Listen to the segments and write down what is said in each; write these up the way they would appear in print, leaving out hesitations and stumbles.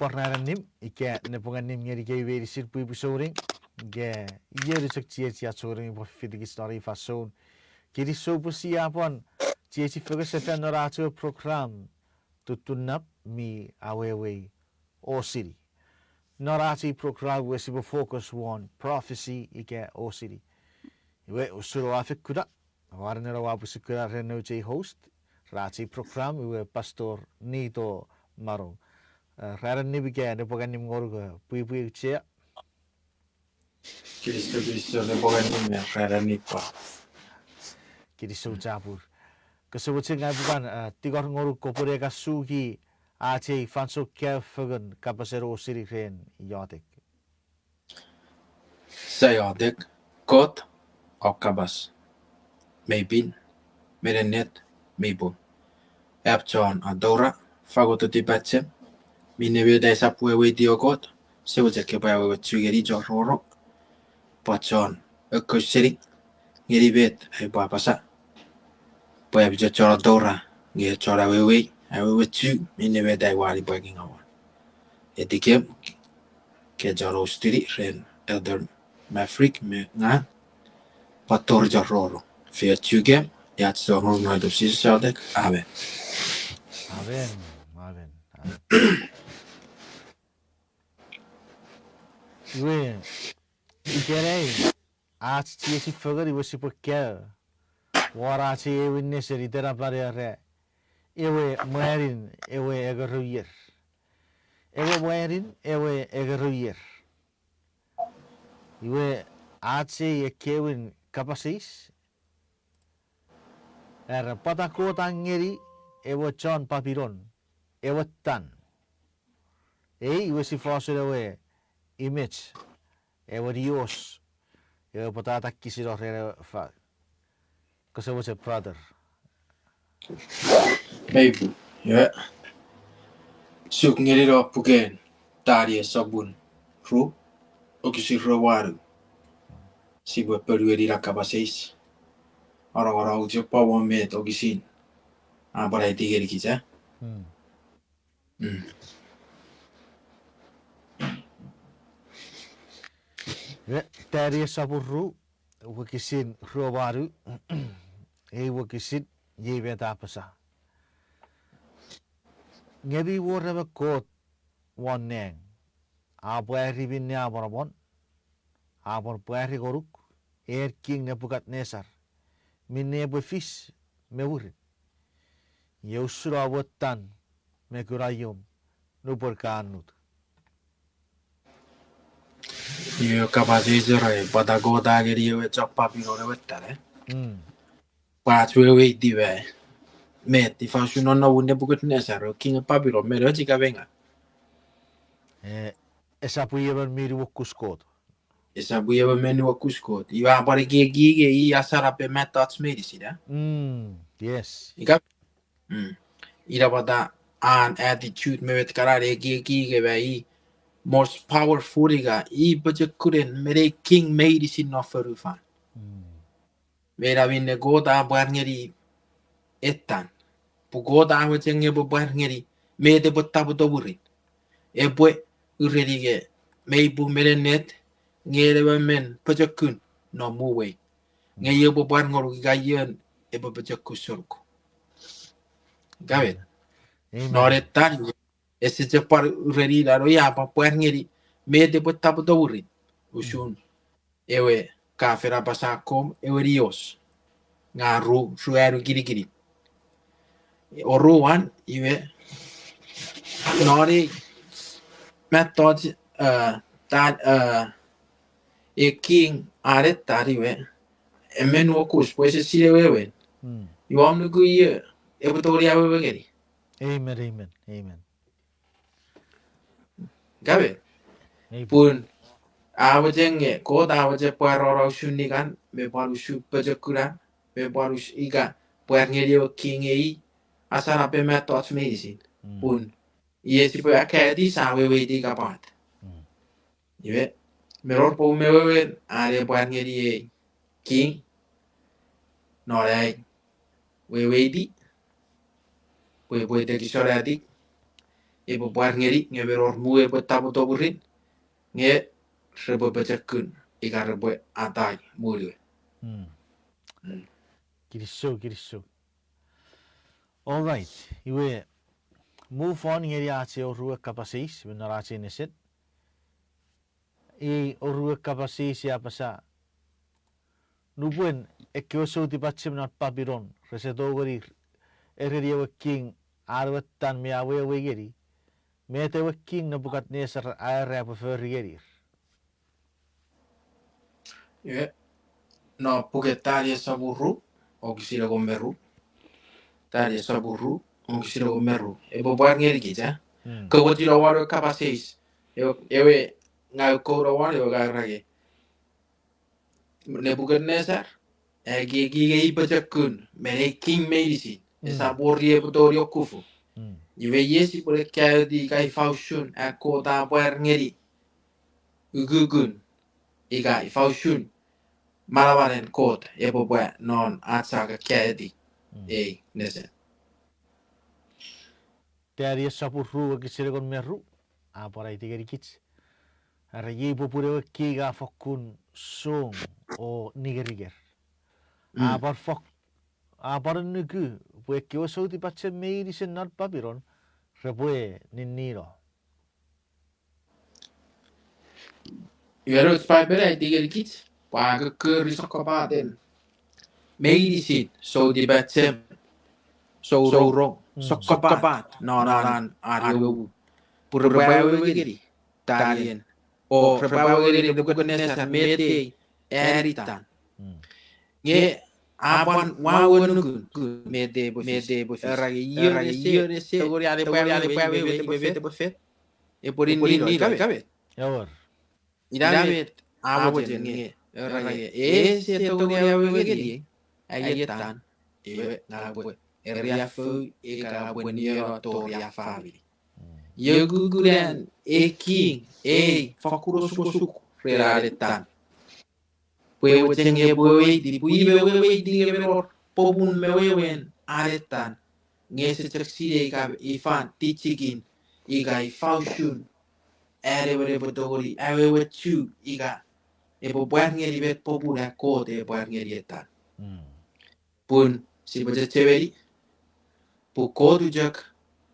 kornarannim ike nepungannim ngeri verisir pui pusoring ge yerisek chia soring por fitigi story fason kiri so pusiapon chia fugase noratu program Tutunlap mi Awewei Ossini norati program wesibo focus on prophecy ike Ossini iwe usuro afikura warnera wapusikura renoche host rati program iwe pastor Nito Manong Raran ni bigyan nepokan nim ngorga pui chia Kristo nepokan nim ya raran ni pa kiri so capur kesebutin ngai bukan tigor ngoruk kopore ka sugi ace fanso kefagan kapasero siri ren yotek saya dek kot okabas maybe merenet maybo John adora fagoto tipache minewe dai sapwe diokot sebuja ke pa we chugeri jororo pachon ekosiri ngeribet ai pa pasa pa bija chora dora nge chora we chu minewe dai wali baking awan etikem ke jaro stiri ren elder mafrik me nga pator jororo fia chuge yat so no no do sisadek ave amen iwe ikere ach chia si fagar iwe si pokya wara ace ewe neseri tera pare ewe Mwanin ewe egaruyer ewe Mwanin ewe egaruyer iwe ace ekewin kapasis patakota ngeri ewe John papiron ewe tan iwe si fossil ewe image ewe Dios ewe patata kisiro rere fa kasi ewe brother maybe yeah suk ngeriro puken tari sabun ru okisi waru si bue perueri rakabaseis ora ujo pawo met okisin abara itigeri kiza tari sabun ru wakisin ruwaru wakisin yebe tapasa ngebi woraba kot woneng abwari binne aborabon abor bwari goruk King Nebuchadnezzar minne befis mewurin yeusura wotan mekurayom nuporkanut yo kabasezera patago dageri we choppa pinore wettare we dive met if I should not know Nebuchadnezzar king papiro meroji kavenga esa puyeban miru kuskot esa buye menu kuskot iwa bare gege I asara pe metats medicine yes ika ira bada an attitude mevet karare gege ve most powerful iga I budget kuren mere king medicine no ferufan vera vinne goda barngeri etan pugoda wetenge bo barngeri mede botta boto burin ebwe urerige meibu merenet ngere men pajakun no muwe ngaye bo barngoro gayen ebo pajakku surku gavet noretan ese par ureri la roya pa barngeri mede botta boto burin usun ewe kafera pasakom ewe Dios ngaru sueru giri oruan iwe nori metod king aret tariwe emen wokus pues sire wewe iwam nugu ye ebutori awe geri amen gabe pun awe jenge ko awe je paroro shunigan me baru supajekura me baru iga puangeri king ei asara pe metod medicine pun yes ipo akadi sawe we di kapat iwe meror po mewe are puangeri king norai we di we de kisora di Ebo buar ngeri nge beror mue betabu toburin nge rebo bejekun ika rebo atai mulu. Kirisho. All right. Iwe move on ngeri ate o rua kapasis benarate neset. O rua kapasis ya pasa. Nubuen ekioso di pacem not papiron. Resetogori ereria king arwetan me Awewei geri. Mete King Nebuchadnezzar aere prefer geri. No puketari saburu o kisira gomeru. Tari saburu o kisira gomeru. Ebo buar ngeri kita. Kewajira waro kapasis. Ewe ngau kora waro garage. Nebuchadnezzar gige ipachakun mere king medisi esa borrie potorio kufu iwe yesi pore kaya di kai faushun ako ta puer ngeri ugugun iga faushun malawaren kot epo bue non atsaga kaya di nese Tari sapurru kisire kon meru apara itigeri kits. Ara ye popure kiga fokun song o nigeriger. Apar nuku pue kio sauti pace meiri sen not papiron repue niniro. Iwero spybere itigeri kits paga curry sokopaten medicine so di batsem so rong sokopat nonan ario purbawe geri talien o purbawe geri Nebuchadnezzar mete eritan nge apan wawenukun mete bofis ragi yere se togori ale pawe befete bofet e porin nilo kabet Yawar. idabet awojen nge ragi se togori awe geri ayetan ewe ngabwe ria fu e karabwe niero to ria family Yeguguren king fakuro suku reraretan Wewe cenge wewe di puibe wewe di geberor pobun mewewen aretan ngese cekside ka ifan tichigin iga ifaushun were bodori awewe chu iga ebo buat ngeri bet pobuna kote buat ngeri etan pun si baca ceweri pu kodu jak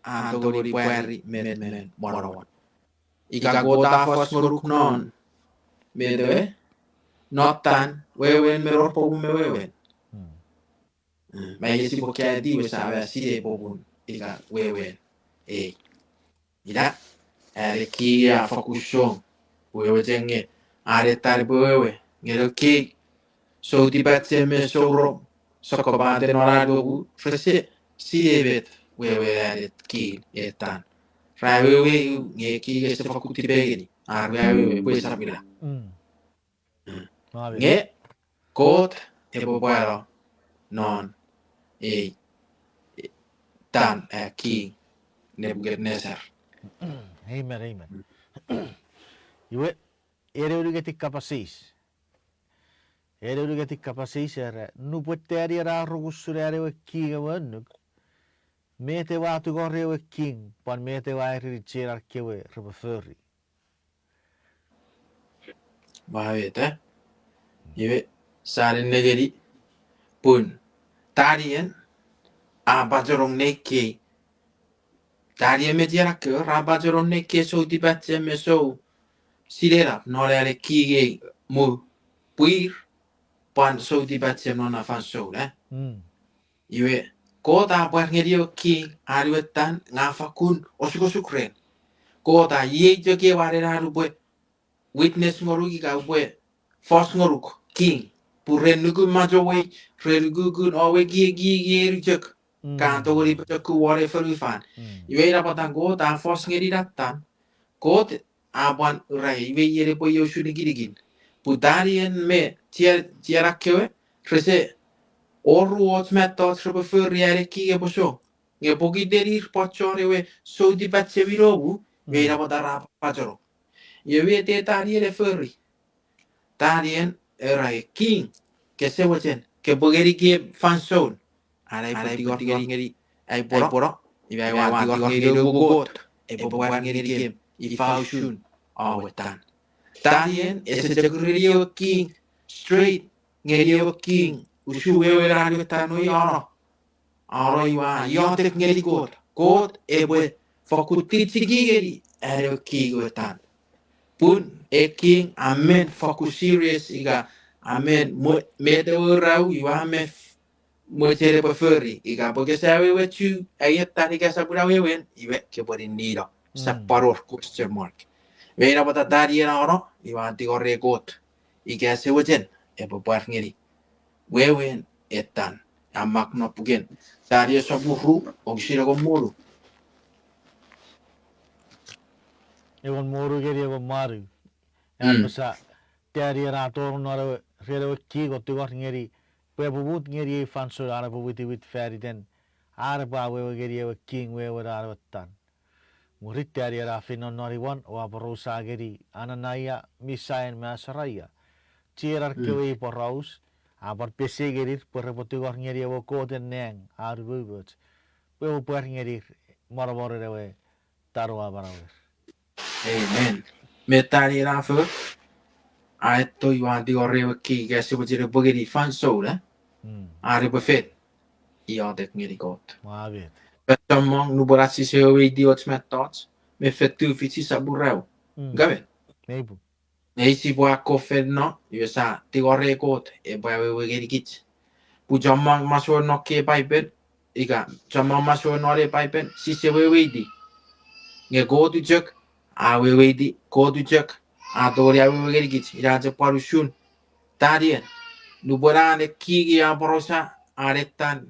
antogori buari men morawan iga gota fos nguruk non bedewe notan wewen meror pobun mewewen May si bokya di sabe si pobun iga wewen ida are ki ya fokushon wewe jenge are tar wewe ngero ki so di batse me soro soko bande norado bu frese si evet wewe are ki etan ra wewe nge ki ge se fokuti begini ar wewe bu sabila nge kot ebo bueno non tan King Nebuchadnezzar. Amen. Iwe ere urigeti kapasis. Ere urigeti kapasis ere nu putteri ra rugusure ere kiga wannuk. Mete watu gorre king pan mete wa ricera kewe rebefurri. Mahvete. Iwe sarin negeri pun tarien abajorong neke tarien mediara ke rabajorong neke so di batse me so sirera norere kige mu puir pan so di batse non afan so Iwe kota buat ngerio king ariwetan ngafakun osukren kota ye joge warera rubwe witness ngorugi ka bwe force ngoruk king puren nugu majowe relugugun owe gi rujek kan to wori ku wore ferufan iwe ra patang go ta force ngeri datan ko aban rai iwe yere po yo shuni girigin putarien me tiara kewe rese oru ot metto trobe furriere ki e boso nge pogi derir pachore we so di batse virobu we ra patara pachoro Yewe te tariere furri tarien erai king ke se wachen ke bogeri ke fanson arai putigor ngeri ai poro ibai wa tigor ngeri gogot e buat ngeri game I faushun awetan tarien ese jagurio king straight ngeri king ushu wewe radio tanu aro iwa yotek ngeri god e bue fakutit sigigeri ere kigotan pun e king amen fokus serious iga amen medo rau iwa me mo chere preferi iga porque sabe wechu ayat tani ka sabura wewen iwe ke bori nido sa paror question mark Veina bata dari na oro iwa anti gore got iga se wajen e popar ngiri wewen etan amak no pugen dari saburu og shira go muru Ewan moru geri ewan maru. Basa teari rator nora rero kigo tigor ngeri. Pue bubut ngeri e fansur ara bubuti wit feri den. Ara ba wewe geri ewa king wewe ara watan. Murit teari ra fino nori wan o abarosa geri ananaya misain masaraya. Cirar kewe porraus. Abar pese geri perrepotigor ngeri ewa koden neng aru bubut. Pue puer ngeri marabore rewe taro abarawer. amen me tari na fu ai to iwa anti gore ki ga se wajire bogeri fansura are befet I adek ngiri got Maabit. Betamong nuborasi se owe idiots met tots me fetu fitsi saburau gabe Neibu. Neisi bua kofed no yesa tigore got e bua we geri kits pu jamang maswo no ke pipen iga jamang maswo no le pipen si se we di nge go tu jek a we di go tu jek a dori a we geri kits ira je parushun tarien nuborane kigi a borosa aretan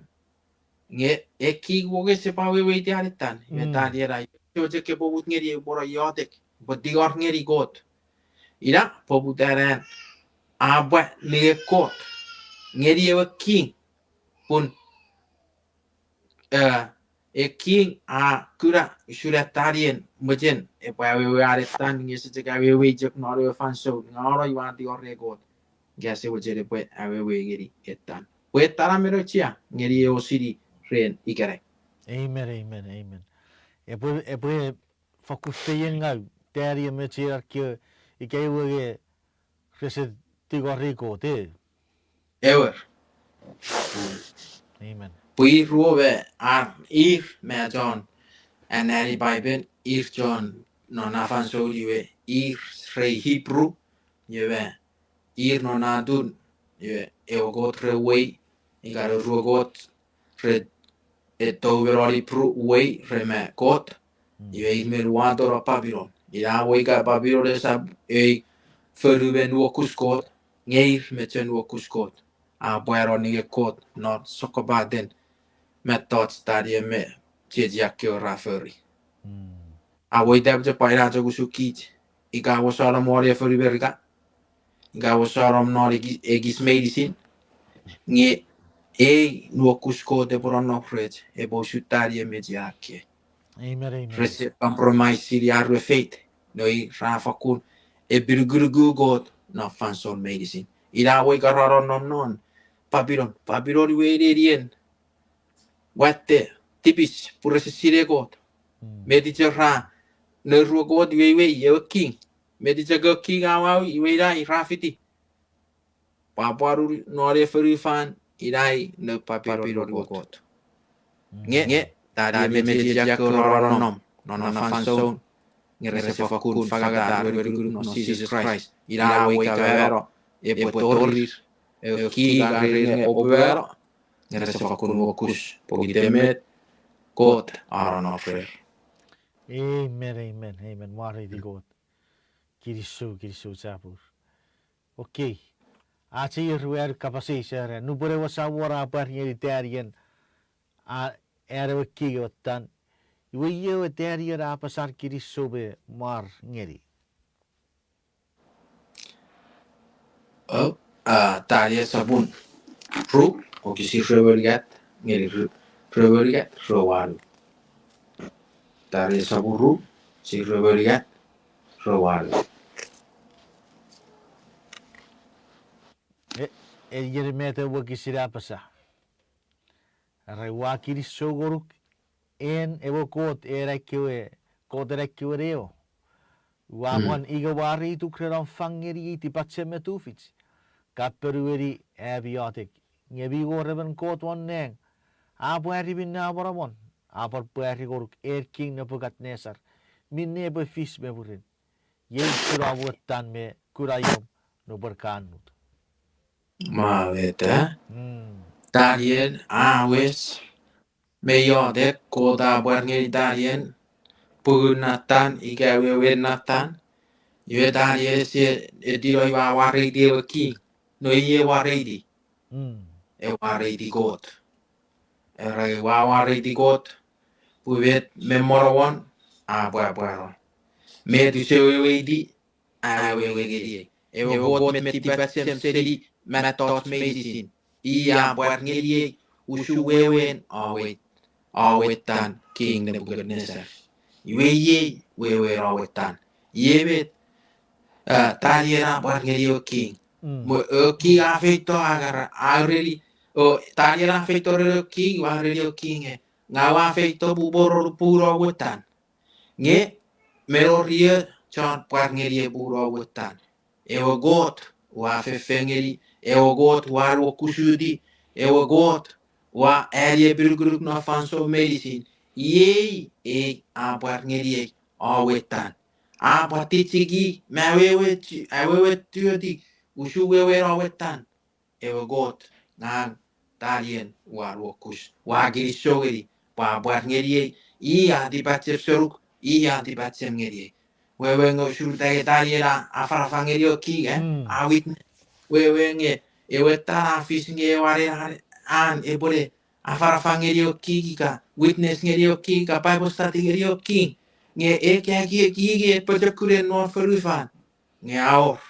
nge e ki woge se pa we di aretan me tariera yo je ke bobut ngeri boro yotek bo digor ngeri got ira pobutaren abwa le kot ngeri ewa king pun e king a kura shura tarien mojen e pa we are tan ngi se ga we jek no re fan so ngoro iwa di ore got ga se wo jere pe a we ngeri etan we tara mero chia ngeri e Ossini ren ikere Amen. E pue fokuseyen ngau. Teari me chirar ke I kei wege rese tigo rico te. ever Amen. pui ruove a ir me John and Harry Bible ir John no na fan so diwe ir rei Hebrew yewe ir no na dun ye e o got re wei I gare ru got re e to veroli pru wei re me got ye I me ruando ro Babylon ira wei ga Babylon re sab e feru ben wo kuskot ngeir me chen wo kuskot a boero ni got not sokobaden me tots tadi me jeji akio raferi a wei dab je paira je gusukit iga wo sala mori feri berga iga wo sala nori egis medicine nge e no kusko de brono fred e bo shutari me jake Amen. rese compromise siri arwe fate noi rafa kun e birgurgu god no fansol medicine ira wei gararo non Babylon we rien watte tipis purese sire god medice ra ne ruo god we ye king medice go king awa we dai rafiti paparu no referi fan irai ne papiro ruo god nge tadi me media ko ronom non na fanson ngere se fakun fagata we group no Jesus Christ ira we ka vero e potorir e ki gangre nge obero ngere se fakun wokus pogitemet god aron offer Amen. Mari di God. Kirisu sapur. Okay. Aci ruer kapasi sere. Nu bore wasa wara par ngeri tearien. A ere kigo tan. Iwe ye tearier a pasar kirisu be mar ngeri. oh tadi sabun ru o kisi revergat ngeri revergat rowalu tadi sabun ru si revergat rowalu E yere mete wo kisira pasa. Rewa kirisu goruk en evo kot era kiwe kodere kiwereo. Wamon igawari tu kreron fangeri ti pacheme tufits. Kaperueri ebiotic. Ngebi goreban kot one neng. Abueri bin nabaramon. Apar bueri goruk King Nebuchadnezzar. Minne be fish me burin. Yei kurawutan me kurayom no berkanut. Mavete. Darien awes. Meyodet koda buarngeri darien. Punatan igawe natan. Yue darien se ediro iwa warei de king. No ye warei di. E warei di god. E warei di god. Puvet memorowan. Abuaron. Me du sewe di. Awewei gedi. Ewo god met tibatsem sedi. Matot medicine. Iya buarngeri. Ushu wewen awet. Awetan King Nebuchadnezzar. Ye wewe awetan. Yebet taliera buarngeri king. King afeito agar already. Taliera afeito king already king. Ngawa afeito buboro puro awetan. Nge meroria chan buarngeri puro awetan. Ewo god wa fefengeri. Ewo god wa kusudi. Ewo god wa erie bilguruk no fanso medicine. Yei buarngeri awetan. Patitsigi, awewe tuoti, ushu wewe rawetan, ewe got, nang, talien, wakush, wagiri shogeri, buarngeri, di batsep soruk, di batsep ngeri. Wewe ngo shuru taliera, afarafangeri oki, awit, wewe nge, ewe tara fish nge ware an, ebole, afarafangeri oki ka, witness ngeri oki ka, Bible study ngeri oki. Nge eke pajekure no ferufan. Nge aor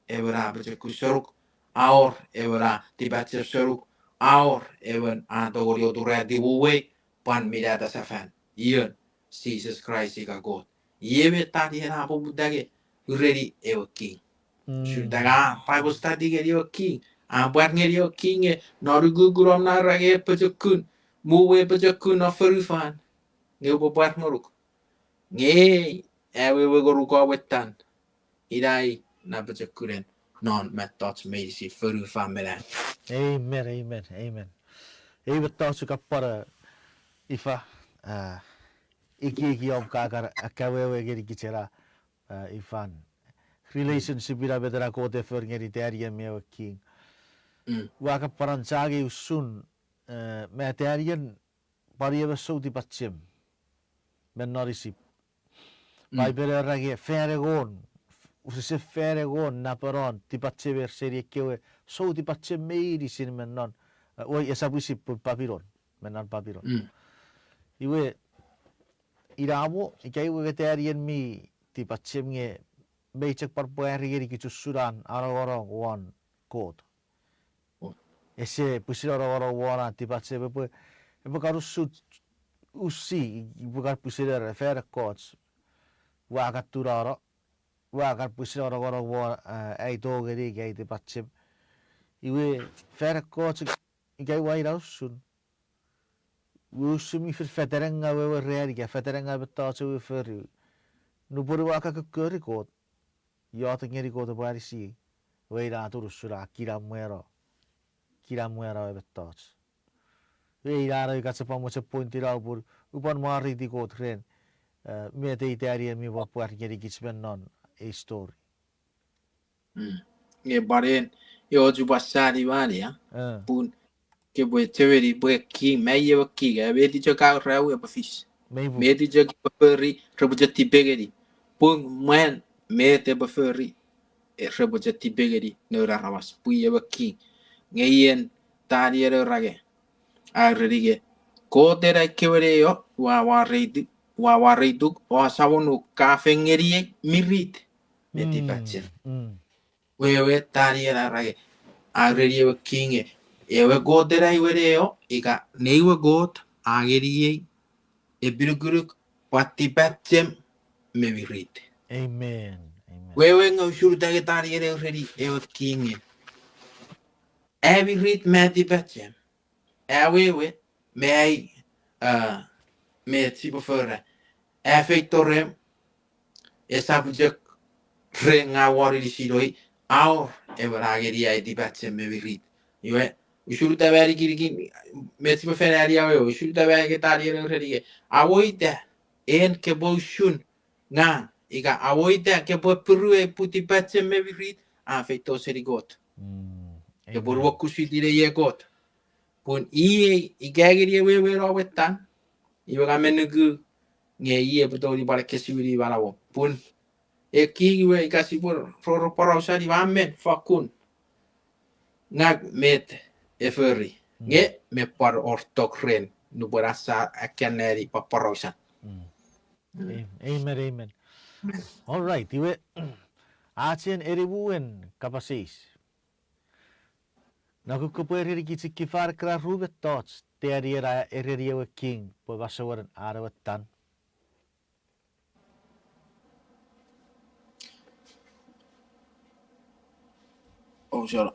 evra pajeku soruk. Aor evra tibatsep soruk. Aor even antogorio dure dibuwe pan midata safan. Iyon Jesus Christ ika God. Yebe tadi na apo budage ready ewo king. Sudaga Bible study gerio king. Buat ngerio king norugu gurom na rage pajekun. Muwe pajekun no ferufan. Nge buat noruk. Nge ewe goruko wetan. Idai na betakuren non methods medisi furu famela. Amen. Ewe tau suka para ifa iki om kakar akawewe geri kichera ifan. Relationship ira bedera kote fer ngeri teria mewa king. Waka paransagi usun me terian pariya beso di pacem. Men norisip. Pai bere rage feregon. Usise feregon na peron di pace serie kewe so di pace meiri sin menon. Oi esabusip papiron. Menon papiron. Iwe iramo ikai we terian mi di pace nge becek parpuari geri kicusuran ara-ara wan kot. Ese pusir ara-ara wana di pace bepe karus usi bukan pusir fer kots. Wakat turara wakat pusir ara-ara wan ai to geri gai di pace. Iwe fer kots ikai wai rausun. Usumi feterenga we reari ga feterenga betace we fer. Nupuru waka kekeri kot. Yo ngeri ko to bari si we ra to rusura kira muero e betos we ra ka se pamo se pointi ra pur upan mari di ko tren me te itari mi va puar ngeri kisben non e story Nge baren yo ju basari wani ya. Pun ke bwe teweri bwe ki meye wa ki ga be di joka rawe ba fish. Me di joka peri rebujati begedi. Pun men me te ba feri rebujati begedi no rawas puye wa ki. Ngeyen tadi ere rage. Arige. Ko tera kewere yo wa reidu wa sawonu kafe ngeri mirit. Meti patchen. Wewe tadi ere rage. Arige wa king ewe god tera iwere yo ika neiwe god ageriye ebiruguruk pati patchen me mirit. Amen. Wewe ngo shuru tage tadi ere ready ewe king. Every read meti patchen. Awewei, me tipo förra. efeitorem esabujek renga wari di sidoi aur everageria di batse mevirit iwe ushurta bari kiriki meti beferari awe ushurta bari ke tari renga awoita en ke boshun nga iga awoita ke bo perue puti batse mevirit afeito serigot ke borwo kusidire ye got pun igagiri we rawetan iwe gamenugu nge betul di balik kesibiri balawo pun eki we ikasi por parausa di wamen fakun ngag met eferi nge me par ortokren nu berasa akaneri paparausa. Amen. All right, iwe achen eribuwen kapasis. Nakukupweri kitsi kifar kra rubet tots teariera ereriawe king po basawaran arawatan. Oh sure.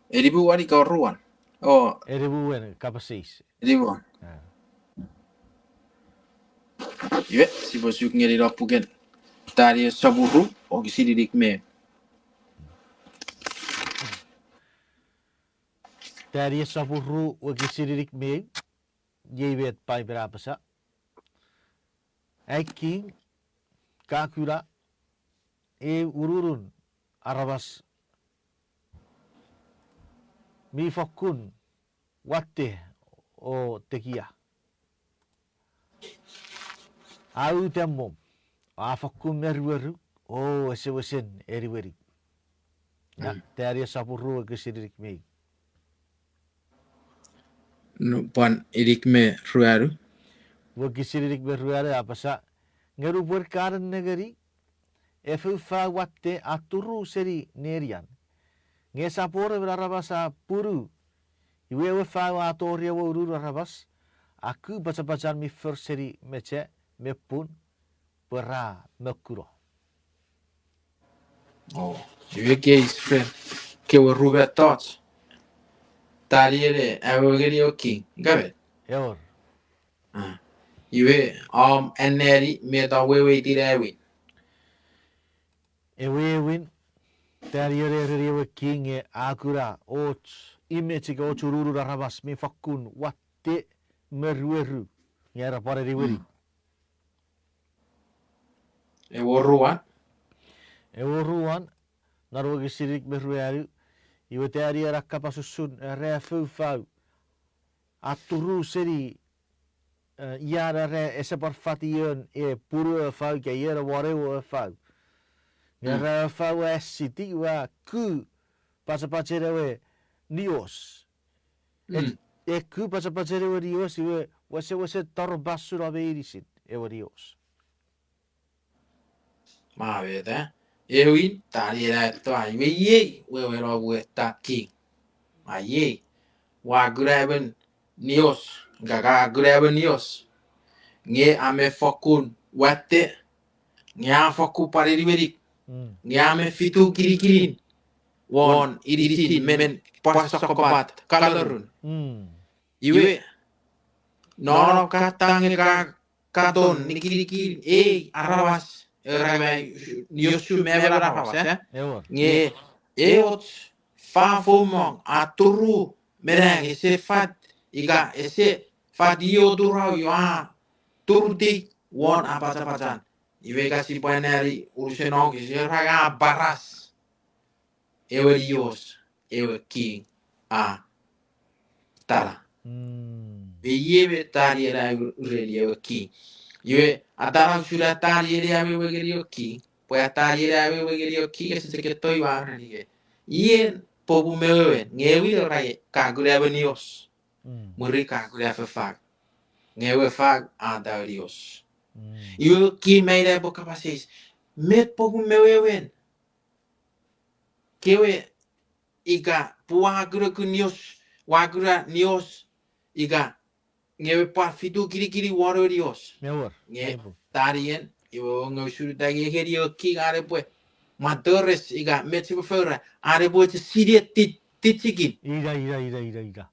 Eribu wari kau ruan. Oh Eribuwen kapasis. eribu. Iwe si bosuk ngeri rapugen. Tari saburu o kisi didik me. Tari saburu o kisi didik me. Jebet pai berapasa. Ai king kakura ururun arabas mi fakun watte o tekia. Au temmom a fakun merweru o esewesen eriweri. Ya, tari saburu o kisi didik me. Pan idik me ruaru. Wakisiririk berruare apa sa ngeru berkaran negeri efufa watte aturu seri nerian nge sapore berarabasa puru iwe fa atoria wo uru arabas aku baca-baca mi first seri mece mepun pera mekuro. Oh, iwe ke isfren ke wo rubet tots. Tariere awogeri oki gabe. Eor Iwe eneri me da wewe direwi. ewe win tariere rewe king akura och image ke och uru arabas mi fakun watte merweru ngera pare riweri. Ewo ruan. Ruan narogi sirik berruaru iwe teari rakka pasusun re fau aturu seri iara re ese parfation puru fau ke iera wareu fau ngera fau siti wa ku pasapacerewe nios ku pasapacerewe nios iwe wase tarbasura beirisit ewe nios Ma vede. Ewin tariere to iwe ye wewe ro we ta king. Ma ye wa graben nios gaga graben nios. Nge ame fokun watte nya foku paririwerik. Nge ame fitu kirikirin. Won irisin men pasakobat kalarun. Iwe nono katange katon nikirikirin arawas rame niossu mevera arawas nge eot fa fomong aturu mereng ese fat iga ese fadio durau yo turti won apa-apaan iwe kasih paneri urusenong ese raga baras ewe dios ewe king tara Iye tari era urelia king. Iwe atara sudah tari era wegerio king. Pues tari era wegerio king ese que estoy va rige. Iye pobu mewe ngewi rai kagure avenios. Muri kagure fag. Ngewe fag adarios. Iwe ki meira boka pasis. Met pobu mewe kewe iga puagure kunios wagura nios iga ngewe pa fitu kiri warriors nge tarien iwo nge suru tagi herio ki are pues matores iga metsi fora are pues siria titsigin ira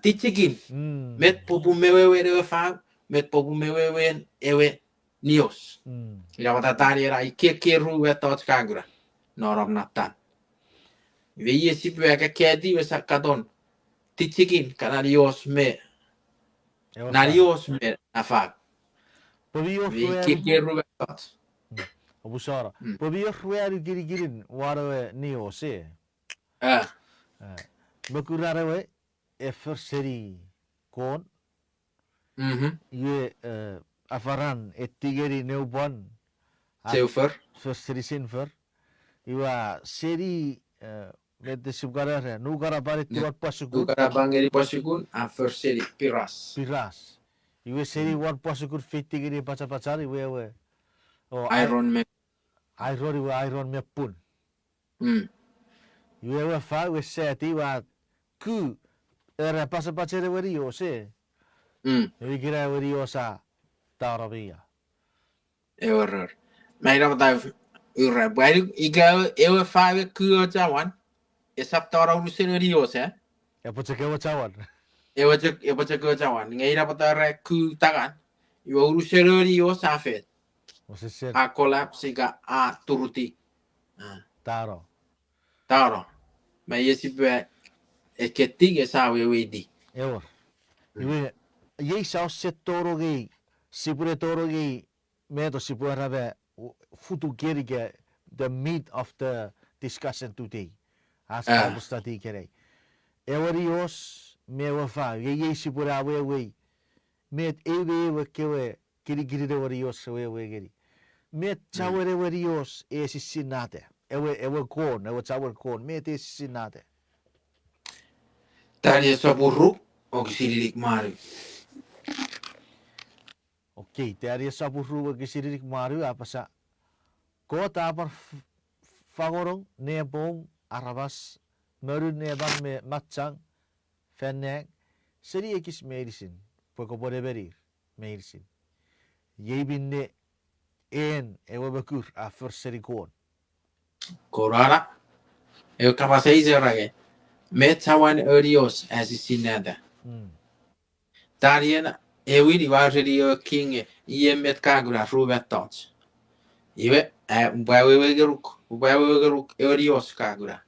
titsigin met popu mewe fa met popu mewewen ewe nios. Ira wata tari era ke ru tot kagura. Norom natan. Veye si pweka kedi we sakadon. Tichikin kanarios me. Narios me afak. Ve ke ru tot. Obusara. Pobi khwari giri warawe nios e. Bekurarawe efrseri kon. Yue afaran etigeri neubon. Silver. Ferseri sinfer. Iwa seri met de subgarare. Nugara barit tuat pasugun. Nugara bangeri pasugun ferseri piras. Piras. Iwe seri wat pasugun fitigeri pacar iwe. Iron me. Iron me pun. Iwe fa iwe seti wa ku era pacar wario se. Iwe kira wario sa tarabia. Error. Mayra bata ura baru iga ewe fa ku jawan. Esap tara urusin wario se. Epo cekewa cawan. Ewe cek jawan. Ngaira bata re ku tagan. Iwa urusin wario safet. A kolap siga a turuti. Taro. Ma yesi be eketing esa wedi. Ewa. Iwe ye sao setoro gei sipure toro gei meto sipura be futu gerige the meat of the discussion today. As Bible study kere. Ewa rios mewa fa ye sipura Awewei met ewe kewe kiri de rios Awewei geri. Met chawere rios sinate. Ewe kon, ewe chawere kon, met sinate. Tadi saburu o siririk mari. Okay, tadi saburu o siririk mari apa sa? Kota apa fagorong nebong arabas meru nebang me matchang fenek seri ekis medicine poko bode berir medicine. Ye binne en ewe bekur a seri kon. Korara. Eu kapasai zerage. Metawan erios as sinada. Tariena ewi di wario king ie met kagura ruvet tots. Iwe Ubawegeruk erios kagura.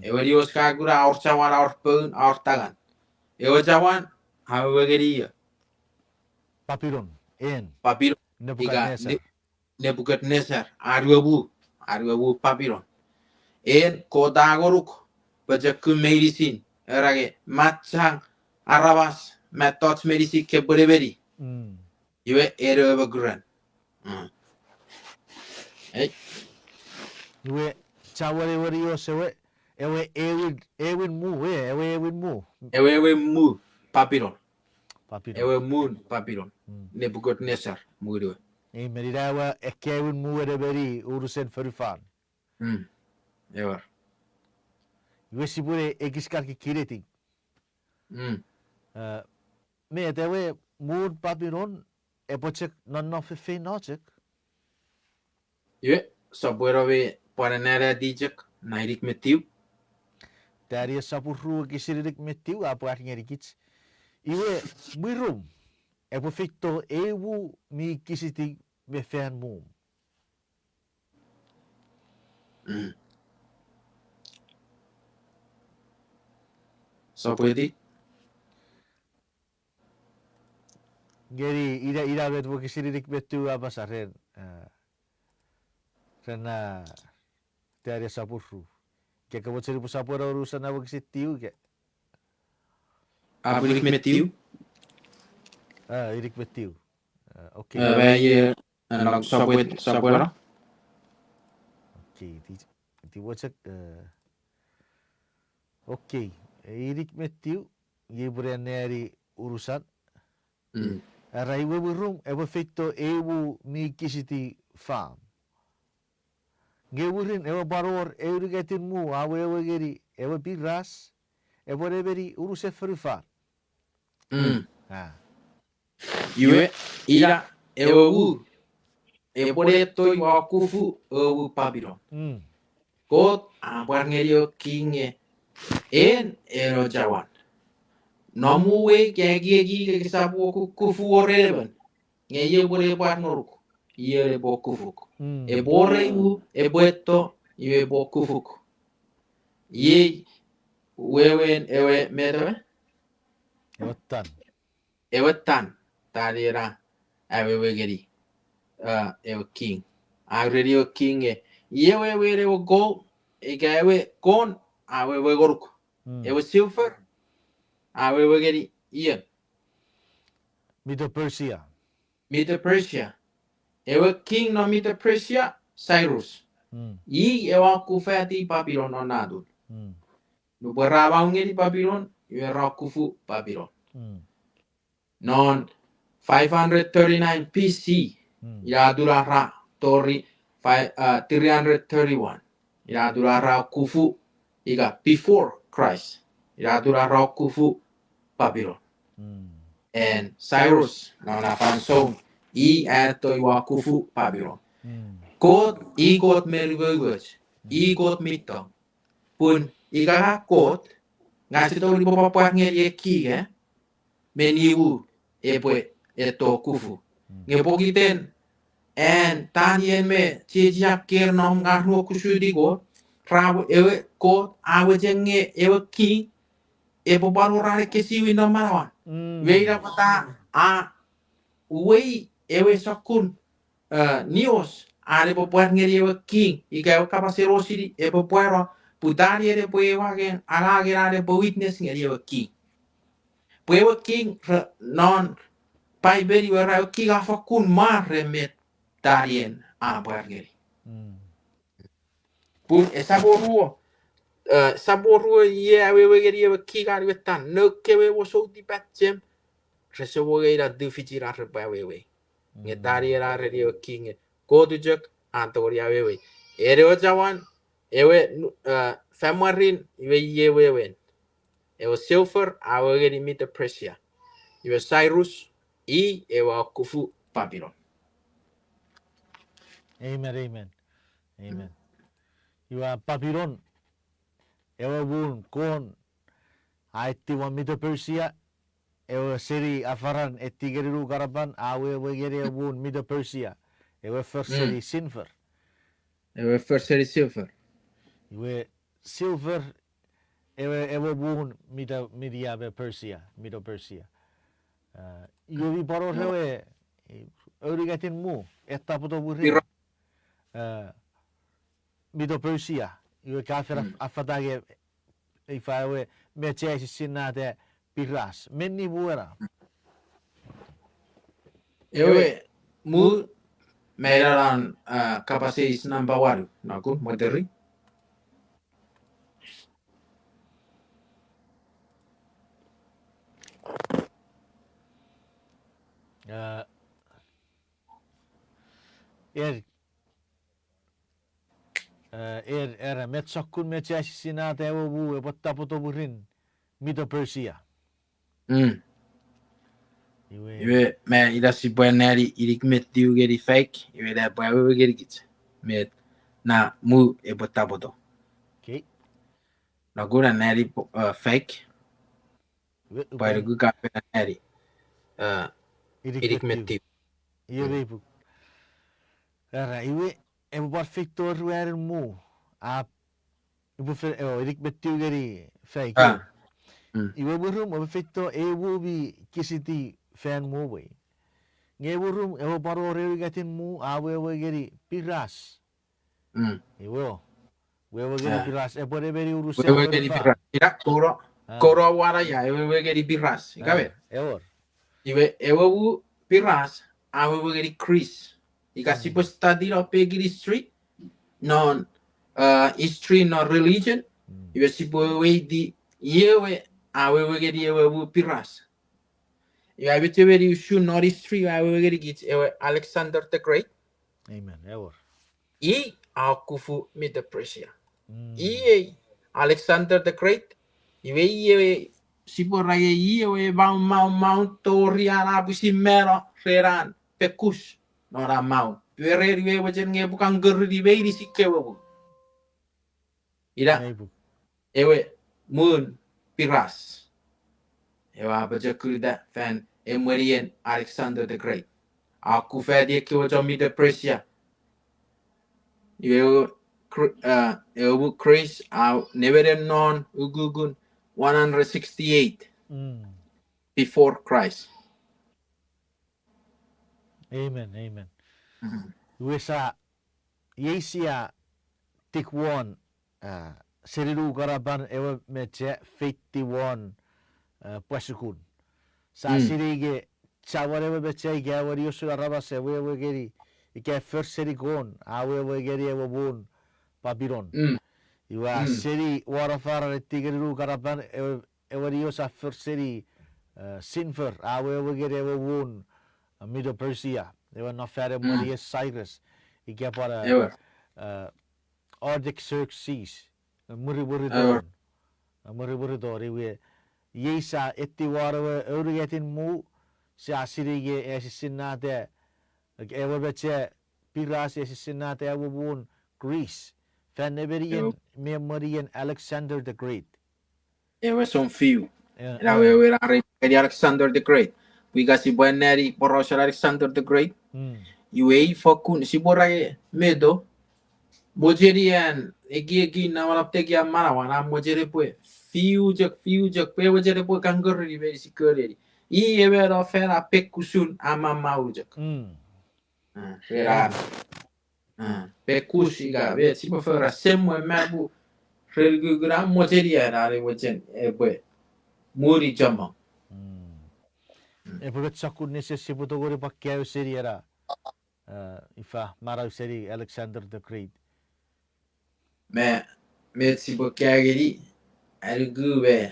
Erios kagura or chawan or pun or tagan. Ewa chawan Awegeria. Papiron en Papiro. Nebuchadnezzar. Arwebu papiron. En kodagoruk. Bajaku medicine. Erage matchang arabas metots medicine ke bereberi. Iwe ereweguran. Iwe chawere wario sewe ewe ewin mu. Ewe mu papiron. Papiron. Ewe mu papiron. Nebuchadnezzar muidu. Merirawa ekewin mu ereberi urusen ferufan. Ewer. Iwe sipure egiskar ki kireti. Me ewe mu papiron epochek nonno fe nocek. Iwe sabuero we paranera dijek nairik metiu. Dari sapuru kisiririk metiu apa artinya dikit. Iwe mirum. Epo fito ewu mi kisiti me fan mum. Sabuedi. Geri ira bet bo kisiririk metiu apa saren. Rena dari sapuru. Kaya kabut siri po sapura urusan na wag si tiyo kaya. Abulik metiu. Irik metiu. Okay. Baye anak sabuera. Okay, di wajak. Okay, irik metiu. Yibren neri urusan. Raiwe burung, ewe fito ewu mi kisiti farm. Gewurin ewe baror ewe getin mu Awewei geri ewe piras ewe reberi uruse ferufar. Iwe ira ewe wu. Ewe to iwa kufu ewe papiron. Kot abarngerio kinge en ero jawan. Nomu we kegi kesabu kufu oreben. nge ye bore buat ngoruk ye bo kufuk Mm. e bore u e bueto ye bo kufuk ye wewen ewe medewe Eotan. ewetan tarira awewe geri ewe king already o king ye wewe ewe gold ega ewe kon awewe goruk ewe silver awewe geri ye Middle Persia. Medo Persia ewe king no Medo Persia Cyrus Mm. yi ewa kufati Babylon onadu Mm. no beraba ngeri Babylon ewa kufu Babylon Mm. non 539 PC ila durara tori 331 ila durara kufu iga before Christ ila durara kufu Babylon Mm. and Cyrus na panso I ato iwa kufu Babylon Mm. God igot meribewes igot mitong pun iga God ngasih tahu di bapa ngeri eki meniwu epwe eto kufu ngepokiten en tanien me chejia ker nom garno kusudigo rawo ewe ko awe jenge ewe ki epo baru rare kesiwi no marawan weira pata a wei ewe sakun nios are po puer ngeri ewe king ika ewe kapasero siri epo puero putari ere po ewa gen aga gerare po witness ngeri ewe king po ewe king non pai beri wera ki ga fa kun marre met darien a bargeri pun saboruo ye awe wegeri e ki ga wetan no ke we wo so di patjem reso wo ge da du fiti ra ba we nge dariera re dio king go du jek antori awe we ere o jawan ewe famarin we ye we wen ewe silver awe geri mit pressure ewe Cyrus ewe kufu Babylon. Amen, amen, amen. You are Babylon. Ewa wun kon aiti wa Middle Persia. Ewa siri afaran etigeriru garaban awe wegeri wun Middle Persia. Ewa first siri silver. Ewe first seri silver. Ewa silver. Ewa wun Middle Persia. Middle Persia. Iwe vi baro hewe origatin mu etaputo burin. Middle Persia. Iwe kafir afatage ifawe mece sinate piras. Menni buera. Ewe mu meraran kapasis number one naku moderi. Era metsakun mece sinate ewa bu etaputo burin. Middle Persia. Iwe me ida si bueneri idik met diu geri fake. Iwe da buewe geri git. Met na mu ebotabodo. Okay. Nagura neri fake. Buewe guka pena neri. Idik met diu. Iwe bu. Era iwe ebu perfecto ruer mu. Ibu idik betiu geri fake. Iwe burum perfecto ewu bi kisiti fan mu we. Nge burum ewu baro rewi gatin mu awe geri piras. Iwe wewe geri piras epore beri urus Wewe geri biras. Ira koro wara ya ewe geri biras. Ikabe. Ewer. Iwe ewe wu piras awe geri Chris. Ika sipo study lo pe geri street non history non religion. Iwe sipo we di yewe awe geri ewe wu piras. Iwe abe te veri ushu not history awe geri git ewe Alexander the Great. Amen. Ewer. I akufu Medo Persia. I Alexander the Great. Iwe sipo raya iwe mau toriana busi mero reran pekus nora mau. Pere iwe wajan nge bukan geru di bei di sikke wabu. Ida ewe moon piras. Ewa baca kurida fan emwerien Alexander the Great. Aku fedi ke wajo mi de presia. You Chris never known ugugun 168 before Christ. Amen, amen. Wesa Yesia Tikwon Seriru Garaban ewa meche 51 Puesukun. Sa sirige chawarewe beche igawari yosu araba se wewe geri ike first seri gon awewe geri ewa won Babylon. Iwa seri warafara retigeriru garaban ewa yosa first seri Sinfer awewe geri ewa won Middle Persia. Ewa nafere Maria Cyrus ike para Ever. Artaxerxes muri don iwe Yesa etti warawe örugetin mu se asirige esisinate ewa beche piras esisinate ewa won Greece Feneberian Memorian Alexander the Great. Ever some few. We are Alexander the Great. We got si bueneri boros Alexander the Great. Iwe fokun si borai medo. Mojerian egi na walaptegi marawana mojere pue. Fiu jak pe mojere pue kangori veri si kereri. I evero fera pekusun ama maujak. Fera pekusiga ve si fera semwe mabu. Relgugra mojeria rare wajen ebe. Muri jama. Eporet sakun nese sibutogore pakkeo seri era ifa marau seri Alexander the Great. Me sibo kagiri ergube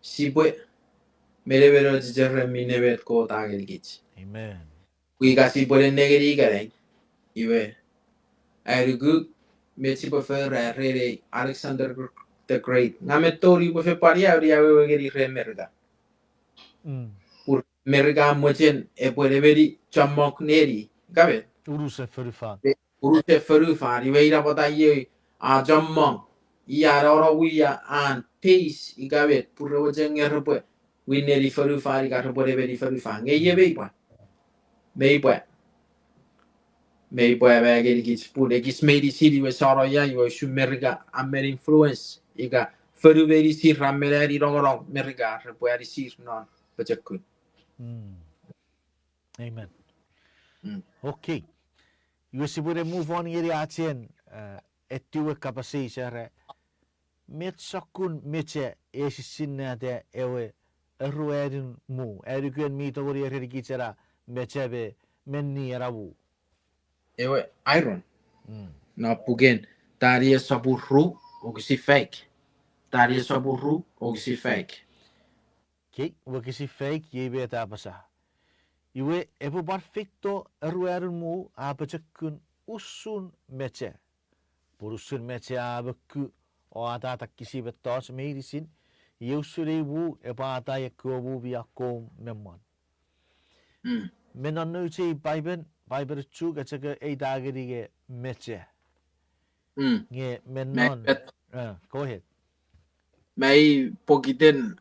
sibo merevero jijarre minevet ko tagel gich. Amen. We got sibo negeri gare. Iwe ergu me sibo fer rere Alexander the Great. Ngame tori bo fe paria ria we geri re merga. Pur merga mojen e puede veri chamok neri. Gabe. Uruse förufan. Uruse förufan. Iwe ira bota ye a jammong. Ia rora wia an peace igabe purro jengerbe wineri förufan iga rebe veri förufan. Ngeye beipa. Meipa vägeri gits pure gits medi siri we sara ya yo shumerga amer influence iga föruveri sir rameleri rogorong merga rebe sir non bejakun. Amen. Okay. You sibure move on yeri atien ettiwe kapasi sare. Met sakun meche esisinate ewe eruerin mu. Erikuen mito wori erikitsera mechebe menni erawu. Ewe iron. Na pugen tari saburu ogsi fake. Tari saburu ogsi fake. Okay, wakisi fake yebe tapasa. Iwe epo perfecto eruerin mu apachakun usun meche. Purusun meche abakku o ata takkisi betos medicine yeusure wu epa ata yakobu biakom memon. Menon che Bible chu gachaka e dagerige meche. Nge menon. Go ahead. May pogiten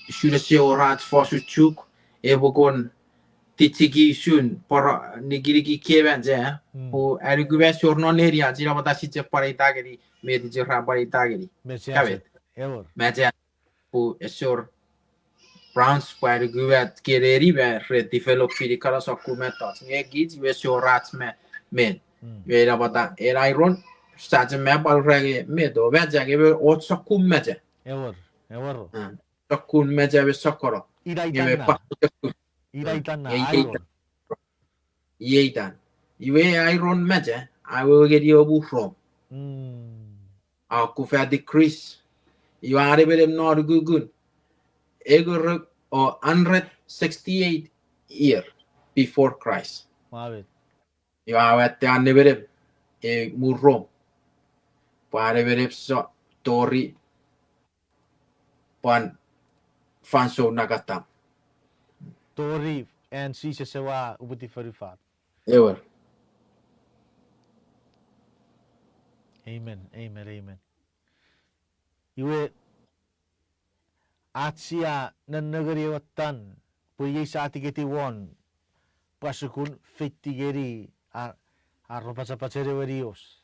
shudasi orat fosu chuk ebokon titigi shun para nigirigi kevenje o eriguve sorno neria jira batashi che pare tageri medi jira pare tageri Meche ever. Meche o esor Browns pare guvet kereri ve develop fili kala sokku metas nge git ve sorat men ve bata era iron staje me bal rege medo ve jage ve o sokku meche Ever. Sokku meche ve sokoro Irai tanna iron. Yeitan. Iwe iron meche, I will get you a from. Aku fa decrease. You are able not good. Ego or 168 year before Christ. Mawit. You are at the unneverib a murro. Pareverib so tori pan fanso nagatam. Tori and sisa sewa ubuti farifat. Ever. Amen. Iwe atsia nan nagari watan puyi sa atigiti won pasukun fitigeri arropacapacere verios.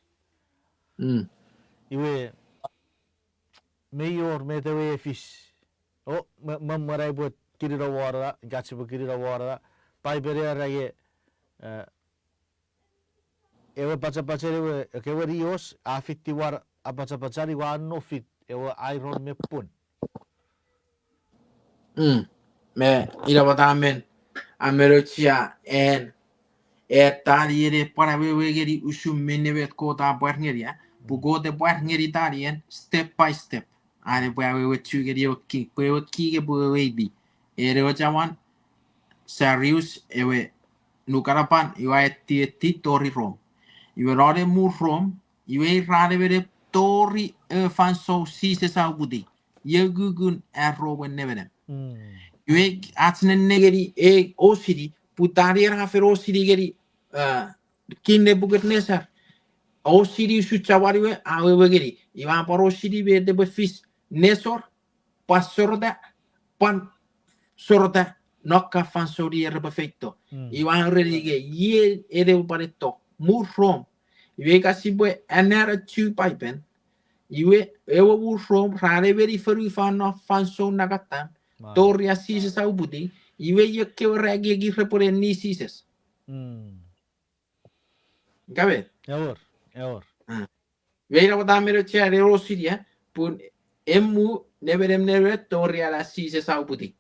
Iwe mayor metewe fish. Oh, marai buat kiri rawara, gachi buat kiri rawara. Pai bere rage ewe pacapacere we ke verios a fitiwar a pacapacari wa no fit ewe iron me pun. Me irabata amerochia en tariere para wegeri usum menevet kota barngeria bugo de barngeri tarien step by step are we chugeri oki we ki ge bi ere ochawan serius ewe nukarapan iwa ti tori rom iwe rade mu rom iwe rade vere tori fan so si se sa budi yegugun erro wen nevenem iwe atne negeri osiri putari ra fer osiri geri King Nebuchadnezzar osiri su chawari we awe geri iwa por osiri be de fis nesor pasorda pan sorda nokka fan sori er perfecto iwa redige ye ere paretto murrom iwe kasibwe anara chu pipen iwe ewo murrom rare veri feru fan so nagatan torri assise sa ubudi iwe yekke rege gi repore ni sises gabe Eor. Veira vada mero c'è re rosiria pun emu never torri ala assise sa ubudi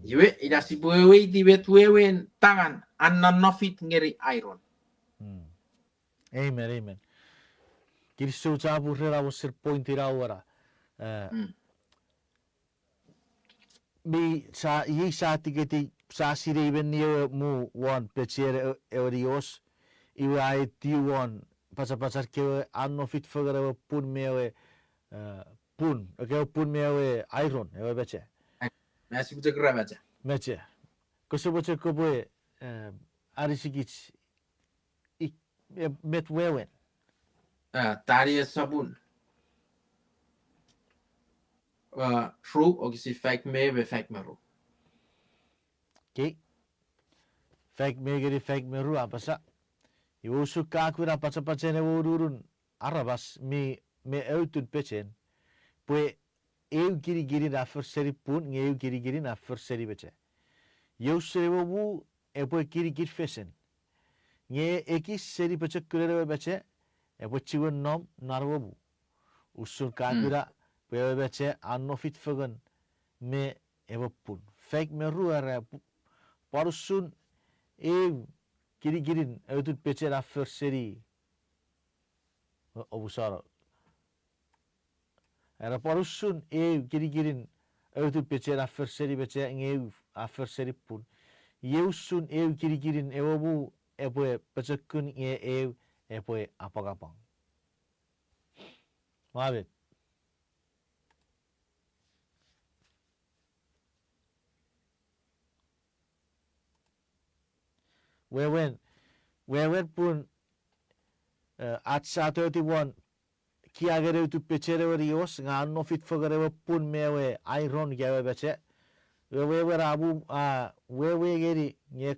iwe ida si buewe di betwewe tangan anna nofit ngeri iron Amen. Kirso chabu rera wasir point ira ora. Mi sa ye sa tigeti sa sire ben ni mu one pecere eurios iwe ai ti one pasar ke anno fit fogara pun mewe pun ke pun mewe iron ewe beche Nasi buta gravaja meche koso boche ko boe arisigich ik met wewen tari sabun true och si fake me ve fake maro okay fake meru apa sa iwo suka kura pacene urun arabas me eutun pechen pue eu giri na seri pun ngeu giri na seri beche eu sewo bu e pue giri fesen nge eki seri beche kurere beche e pue chiwon nom narwo bu usun kakura pue beche anno fit fagan me ewo pun fake meru ara parusun eu girin eutun peche na seri obusara era parusun eu girin eutun peche na seri beche ngeu a seri pun Yeusun eu girin ewobu epoe pecekun eu epoe apagapang. Mabit. Wewen pun at sa 31 kiagere tu pecere rios nga no fit fogere pun mewe iron gawe beche wewe rabu wewe geri nye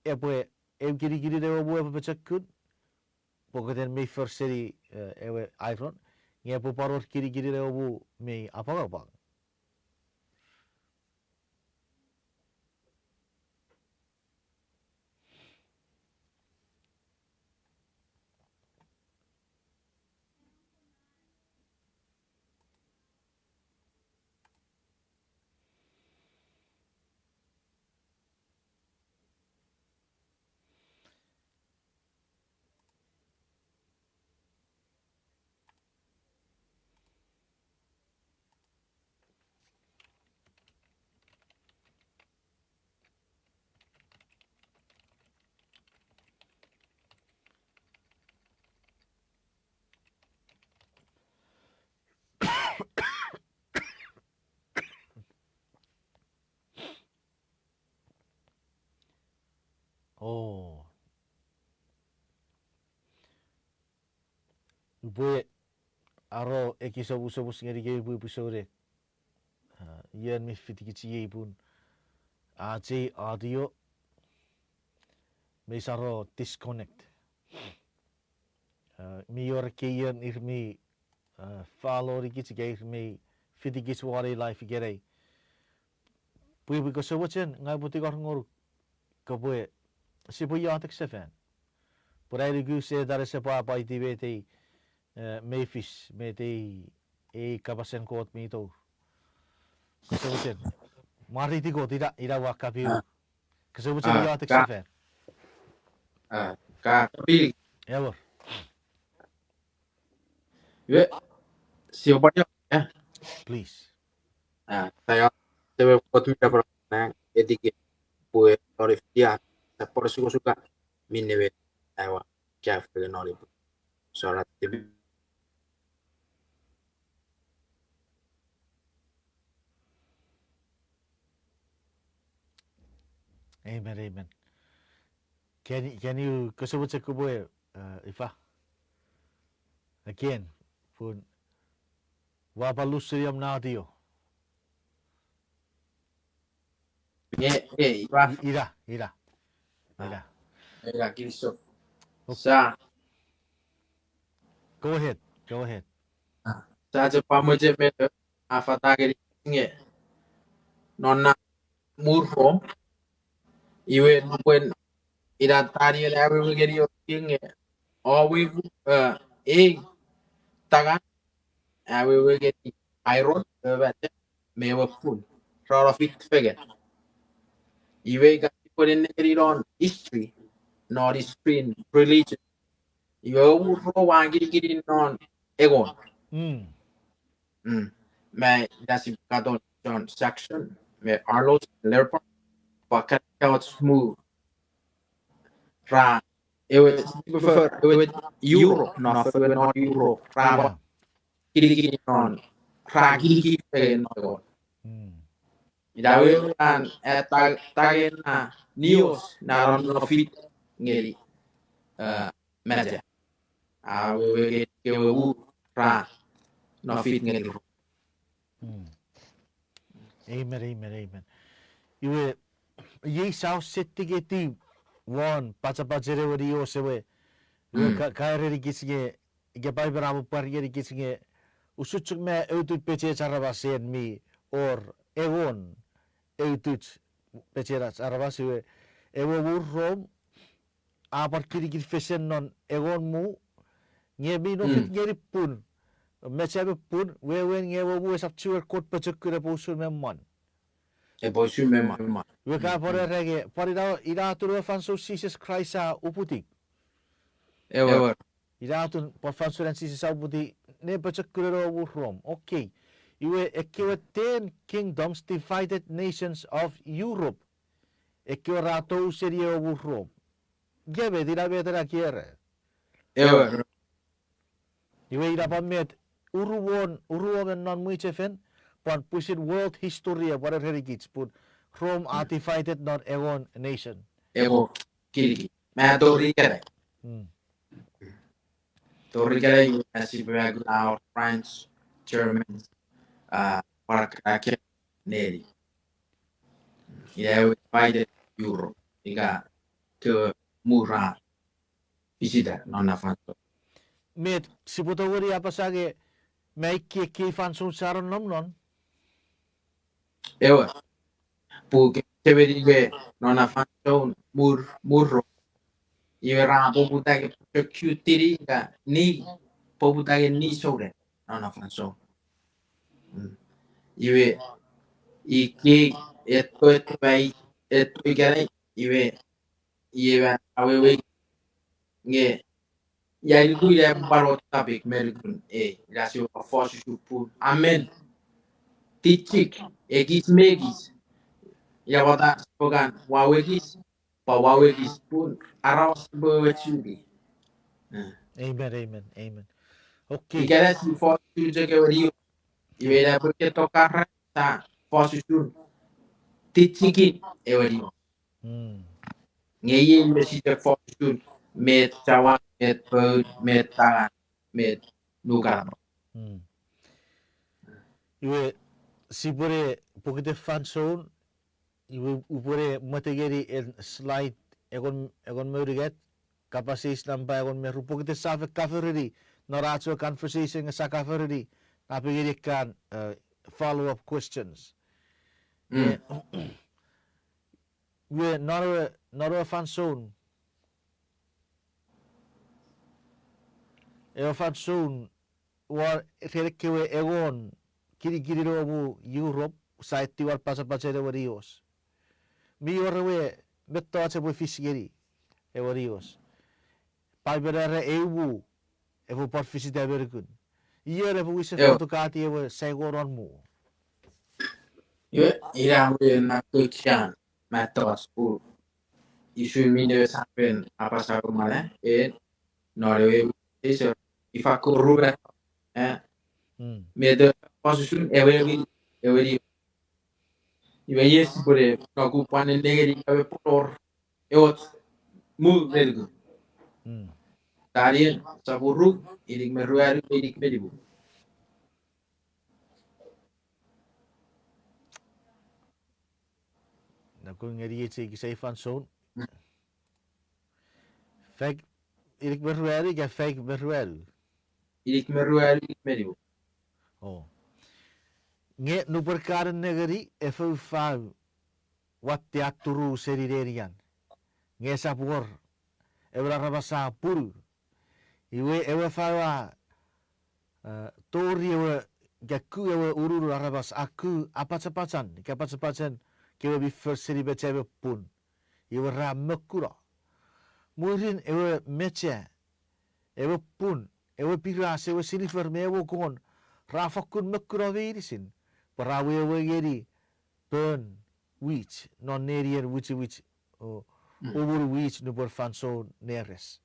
epoe eu giri de obu epoe pecekun pokoknya me first seri ewe iron nye po paror giri de obu me apagapang. Oh. Bue aro ekisobus ngeri gay bue pusore. Yan mi fitikichi pun. Ace audio may saro disconnect. Mi ora kian irmi follow rigits gay me fitigis wari life gerei. Pui ko sawachen ngai buti kor ngor kabue si pui yatek sefen. Purai gu se dare se pa pa ti beti me fish me te e kabasen kot mi to. Ko sawachen. Mari ti ko tira ira wakapiu. Ko sawachen yatek Ka sefen. ka kapil Ever. we siyo pa ya. Please. Saya se pot mi pra na edike pue ori fia sa por suka minne awa kya fe nori so ra te Amen, amen. Can you kasabot ko boy ifa again pun wapalus siyam na dio. iba Ira. ya kiso Okay. sa Go ahead. sa je pamoje me afata geri nge nonna murho iwe nuen ira tari na we geri o nge owi e taga we geri iron ba me wa pun rara fit fege iwe ga put in on history not history in religion iwe urho wa giri non egon med desifikador John section med Arlos Lerpa pakat kaut smooth ra ewe euro no fewe not euro ra ba giri non ra giri pegen no idawe an tagen na news na ron no fit ngeri meja we we u ra no fit ngeri Amen. Iwe ye sao settigeti one pacapacere wari yo sewe. Iwe kaere gisge ge bai bravo par ye gisge usuchuk me eutut peche charabasien mi or egon eutut peche charabas iwe ewe rom apar kiri fesen non egon mu nge mi no fit ngeri pun mechebe pun wewe ngewe wu sap chuer kot pachuk kure pusul memman. e poi su memma We ka pore rege pore da ira tu fanso Jesus Christ a uputi. ever Ira tu por fanso ren Jesus a uputi ne pachuk kure ro rom. Okay. Iwe ekiwe 10 kingdoms divided nations of Europe. Ekiwe rato serie o rom. Gebe dira betera kiere. ever Iwe ira pamet uruwon non muichefen pan pusit world history pore herigits put Rome are divided not egon nation. ego kiri ma torri kere you as if we are our French German park neri we divided Europe iga ke mura visita non affatto Met siputawari apa sage may ki fansun saron nom non. ewa pu ke teveri non affatto murro iera poputa ke chiutiri ga ni poputa ke ni sore non affatto iwe iki eto bai eto igare iwe awewe nge yari ku ya baro tabik merikun rasio fosu supu amen tichik egis megis ya wata spogan wawegis pa wawegis pun arawas bewechudi Amen. Okay. igara si fosu jege wari iwe da porque tocar sa fosu sun tichikin e wari ngeye iwe si te fosu sun met chawa met bird met tangan met nugar Iwe sipure pokite fansun iwe upure mategeri en slide egon muriget kapasis nampa egon me rupo kita save coveredi noracho conversation sa coveredi napigirikan follow up questions ye we not a fan zone e fan zone war kewe egon kiri robu Europe sa tiwal pasa de warios mi orwe metto ache bo fisigeri e warios palberare ewu e vo por fisite bergun iere vo wise fotokati e segoron mu ira we na kuchan matos u isu mi de saben apa sa mana nore iso ifaku ruga me de position ewe iba yes pure kaku panen negeri kawe por ewot mu vergu tarien saburu idik meruaru idik medibu na ko ngeri che ki sei fan zone fake idik berruari ga fake berruel idik meruaru idik medibu oh nge no perkara negeri e fa wat teatru serirerian nge sapor e rabasa puru iwe fa tori ewe gaku ewe ururu arabas aku apa-apatan kewe bi first seri becebe pun iwe ra mekura murin ewe meche ewe pun ewe piras ewe silver mewe kon ra fakun mekura virisin para ewe geri burn witch non nerier witch over witch no por fanso neres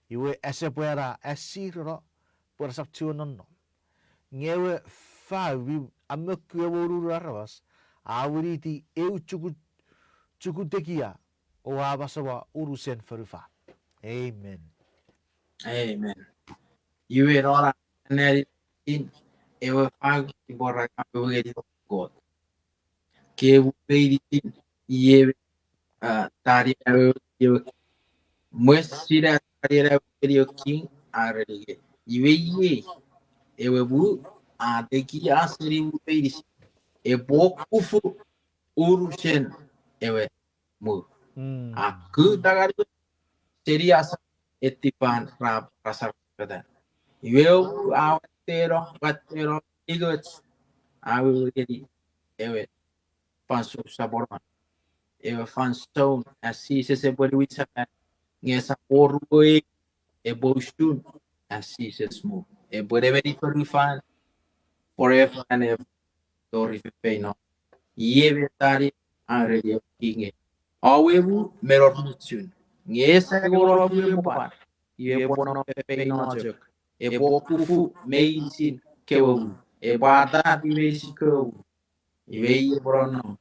iwe ese puera esiro por saptunon no ngewe fa vi ameku eworuru arabas awriti eu chuku tekia o abasawa urusen ferufa amen iwe rora neri in ewe fag ibora kawe di god ke we din yewe tari ewe mwesira tari ewe king arege iwe ewe bu adeki asiri upeiri e bokufu urusen ewe mu aku tagari seriasa etipan rasa kada iwe watero igots awu gedi ewe fansu saborma ewe fansu asi se boli wisa ngesa porwe e boshun asi se smu e bode veri fan forever and ever tori fe no yewe tari already king awewu meror mutsun ngesa goro bu bopan ye bono pe no jok e bokufu meisin kewu e bada bimesi kewu ye brono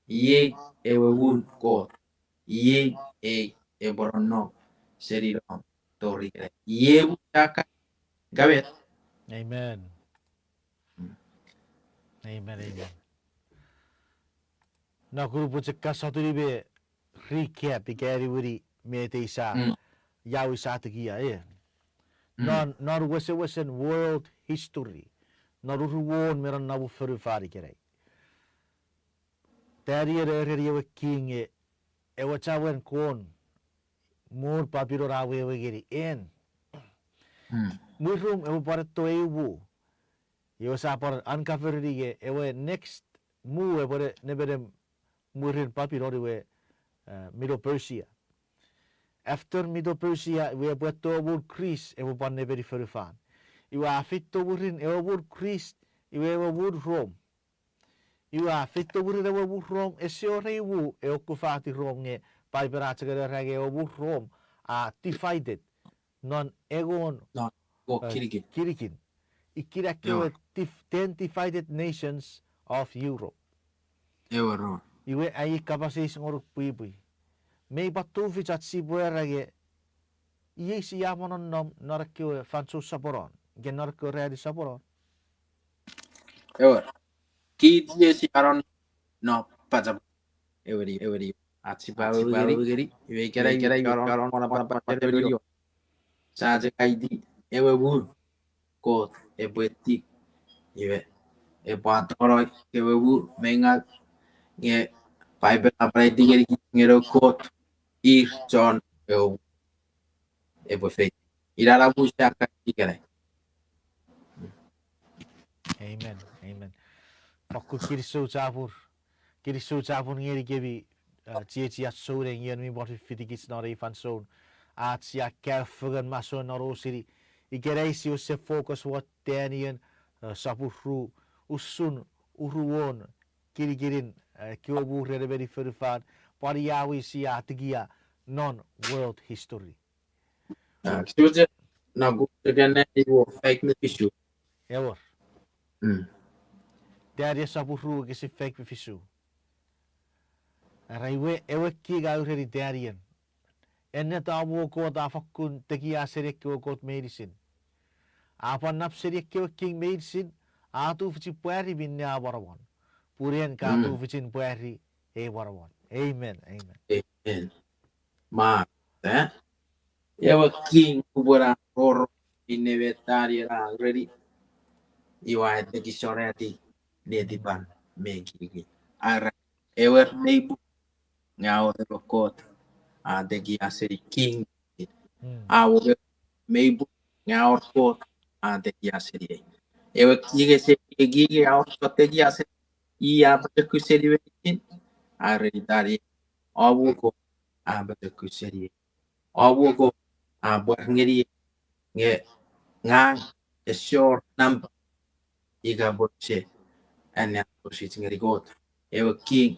ye ewewun ko ye e brono seriro tori ye butaka gabet amen na grupo cekka satu ribe recap ikari wuri mete isa yawi sategia non wesen world history ruwon meron nabu ferufari kere tari ere king e wachawen kon mur papiro rawe geri en murum e pareto ewu yo sapor uncover dige ewe next mu e pore nebere murin papiro we Middle Persia after Middle Persia we puesto bur Chris e pan neberi ferufan iwa fitto burin e bur Chris iwe bur Rome iwa fitto burin e bur Rome e se ore wu e occupati Rome pai per acere rege o bur Rome a divided non egon no go kirikin ikira kewe 10 divided nations of Europe euro iwe ai kapasisi ngoruk pui may batu vichat si buerage iye si yamonon nom narakyo fansu saporon gen narakyo readi saporon euro ki si aron no paja euri Acibaru geri, we get a caron on a material. Saja ID, ever wood, coat, a beti, a patoro, ever wood, menga, ye, fiber operating a coat, ear, John, a buffet. Irara busha, Amen. Amen. Fakku kiriso chapur. Kiriso chapur ngeri kebi chia sore ngian mi bot fitikis nore fan son. At sia kerfugan maso noro siri. Igerei si se focus wat tenian sapur ru usun uruon kirigirin kiobu reberi furfan. Pariawi si atigia non world history. Now go again, you fake me issue. Ever. There is sapur ru kisi fake fisu. Raiwe ewe ki ga ureri darian. Enne ta abu ko ta fakkun teki aserek ko kot medicine. Apa nap serek ko king medicine atu fichi puari binne abarabon. Purian ka tu fichin puari e barabon. Amen. Amen. Amen. Ma, ewe king kubura roro inevitari era ready. Iwa teki soreti netipan meki. Ara ewe neibu ngao de kot. Teki aseri king. Awo meibu ngao kot. Teki aseri. Ewe kige se kige ao teki aseri. Iya beteku seri wetin. Ara ditari. Awu ko beteku seri. Awu ko buat ngeri ngang a short number iga botse anya bosi ngeri got ewe king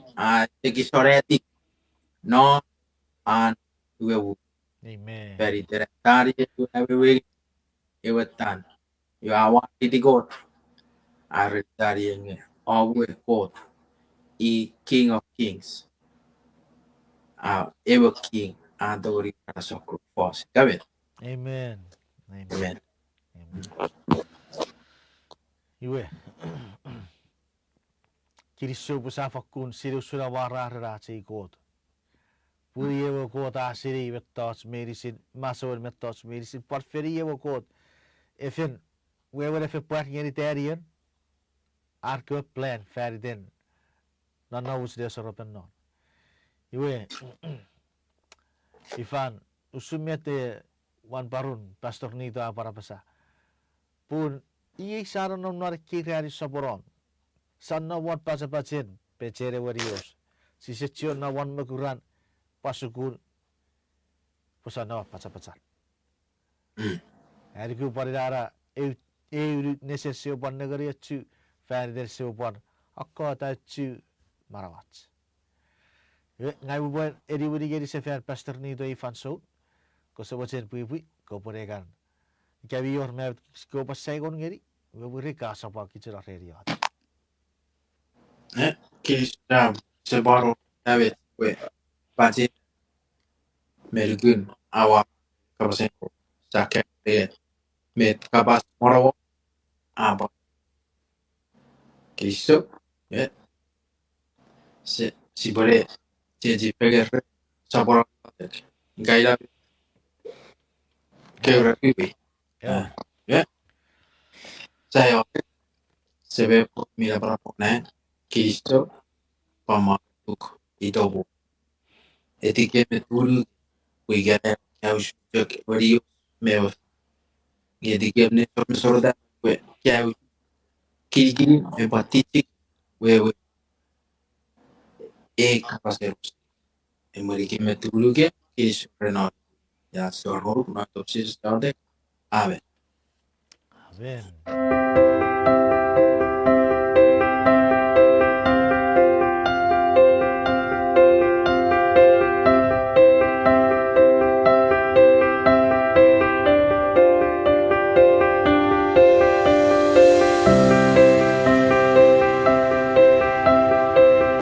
teki soreti no an wewu Amen. very directari ewe ewe tan you awa di got are dari nge awe got king of kings ewe king adori sokru fos kabet Amen. amen Amen. Iwe. Kiriso busa fakkun siru sura warara ci kot. Puri ewe kot asiri metos medicine masor metos medicine porferi ewe kot. Efen wewe efe puat ngeri darian. Arke plan ferden. Nana us de soropen non. Iwe. Ifan usumete wan parun pastor Nito para pasa. Pun iye saron non nar kiri saboron. Sanna wat pasen pecere warios. Si section na wan makuran pasukun pusana pasan. Hari ku paridara necessio ban negeri chu ferder seo ban akka ta chu marawat. Ngai buat edibudi gedi sefer pastor Nito ifan so ko sebocen pui ko poregan. Kabi yor me ko pasai kon gedi we ka sapa kichara reriat. Kisah sebaro David we pati melgun awa kabasen sakit met kabas moro apa kisah si boleh jadi peger sabaro gaya kira pipi ya saya sebab mila berapa kisah pamatuk itu etiket dulu we get out video me jadi game ni sorda we kau kiri empatisi we kapaseros emeriki me dulu ke is renal ya soror na topsis tade abe Amen.